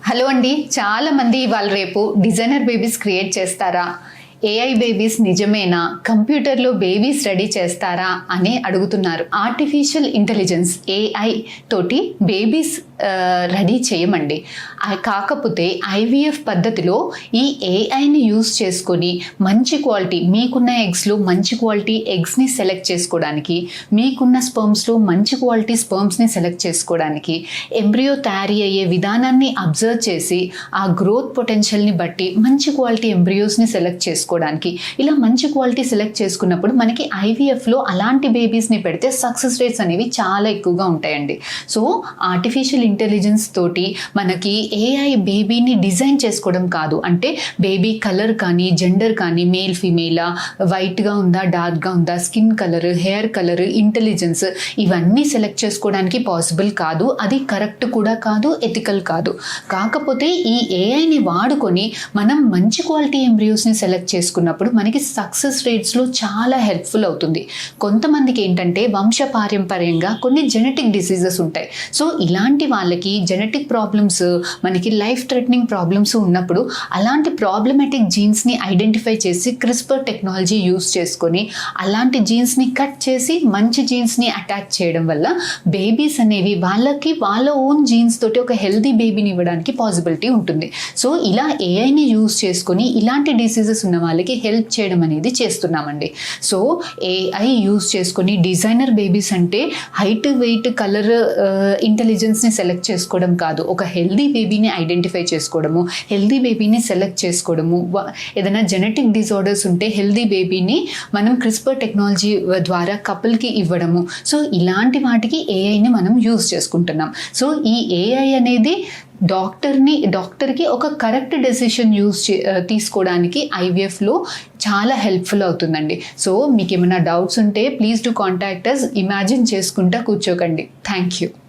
Hello అండి, చాలా మంది ఇవాళ రేపు డిజైనర్ బేబీస్ క్రియేట్ చేస్తారా, ఏఐ బేబీస్ నిజమేనా, కంప్యూటర్లో బేబీస్ రెడీ చేస్తారా అని అడుగుతున్నారు. ఆర్టిఫిషియల్ ఇంటెలిజెన్స్ ఏఐ తోటి బేబీస్ రెడీ చేయమండి. కాకపోతే ఐవీఎఫ్ పద్ధతిలో ఈ ఏఐని యూస్ చేసుకొని మంచి క్వాలిటీ, మీకున్న ఎగ్స్లో మంచి క్వాలిటీ ఎగ్స్ని సెలెక్ట్ చేసుకోవడానికి, మీకున్న స్పర్మ్స్లో మంచి క్వాలిటీ స్పర్మ్స్ని సెలెక్ట్ చేసుకోవడానికి, ఎంబ్రియో తయారీ అయ్యే విధానాన్ని అబ్జర్వ్ చేసి ఆ గ్రోత్ పొటెన్షియల్ని బట్టి మంచి క్వాలిటీ ఎంబ్రియోస్ని సెలెక్ట్ చేసుకోవడానికి, ఇలా మంచి క్వాలిటీ సెలెక్ట్ చేసుకున్నప్పుడు మనకి ఐవీఎఫ్లో అలాంటి బేబీస్ని పెడితే సక్సెస్ రేట్స్ అనేవి చాలా ఎక్కువగా ఉంటాయండి. సో ఆర్టిఫిషియల్ ఇంటెలిజెన్స్ తోటి మనకి ఏఐ బేబీని డిజైన్ చేసుకోవడం కాదు, అంటే బేబీ కలర్ కానీ జెండర్ కానీ మేల్ ఫీమేలా, వైట్గా ఉందా డార్క్గా ఉందా, skin colour, hair colour, intelligence ఇవన్నీ సెలెక్ట్ చేసుకోవడానికి పాసిబుల్ కాదు. అది కరెక్ట్ కూడా కాదు, ఎథికల్ కాదు. కాకపోతే ఈ ఏఐని వాడుకొని మనం మంచి క్వాలిటీ ఎంబ్రియోస్ని సెలెక్ట్ చేసుకున్నప్పుడు మనకి సక్సెస్ రేట్స్లో చాలా హెల్ప్ఫుల్ అవుతుంది. కొంతమందికి ఏంటంటే వంశపారంపర్యంగా కొన్ని జెనెటిక్ డిసీజెస్ ఉంటాయి. సో ఇలాంటి వాళ్ళకి జెనెటిక్ ప్రాబ్లమ్స్, మనకి లైఫ్ థ్రెటనింగ్ ప్రాబ్లమ్స్ ఉన్నప్పుడు అలాంటి ప్రాబ్లమాటిక్ జీన్స్ని ఐడెంటిఫై చేసి క్రిస్పర్ టెక్నాలజీ యూస్ చేసుకొని అలాంటి జీన్స్ని కట్ చేసి మంచి జీన్స్ని అటాచ్ చేయడం వల్ల బేబీస్ అనేవి వాళ్ళకి వాళ్ళ ఓన్ జీన్స్ తోటి ఒక హెల్దీ బేబీని ఇవ్వడానికి పాసిబిలిటీ ఉంటుంది. సో ఇలా ఏఐని యూస్ చేసుకొని ఇలాంటి డిసీజెస్ ఉన్న వాళ్ళకి హెల్ప్ చేయడం అనేది చేస్తున్నామండి. సో ఏఐ యూస్ చేసుకొని డిజైనర్ బేబీస్ అంటే హైట్, వెయిట్, కలర్, ఇంటెలిజెన్స్ని సెలెక్ట్ చేసుకోవడం కాదు, ఒక హెల్దీ బేబీని ఐడెంటిఫై చేసుకోవడము, హెల్దీ బేబీని సెలెక్ట్ చేసుకోవడము, ఏదైనా జెనెటిక్ డిజార్డర్స్ ఉంటే హెల్దీ బేబీని మనం క్రిస్పర్ టెక్నాలజీ ద్వారా కపుల్కి ఇవ్వడము. సో ఇలాంటి వాటికి ఏఐని మనం యూజ్ చేసుకుంటున్నాం. సో ఈ ఏఐ అనేది డాక్టర్కి ఒక కరెక్ట్ డెసిషన్ తీసుకోవడానికి ఐవీఎఫ్లో చాలా హెల్ప్ఫుల్ అవుతుందండి. సో మీకు ఏమైనా డౌట్స్ ఉంటే please to contact us. Imagine చేసుకుంటా కూర్చోకండి. Thank you.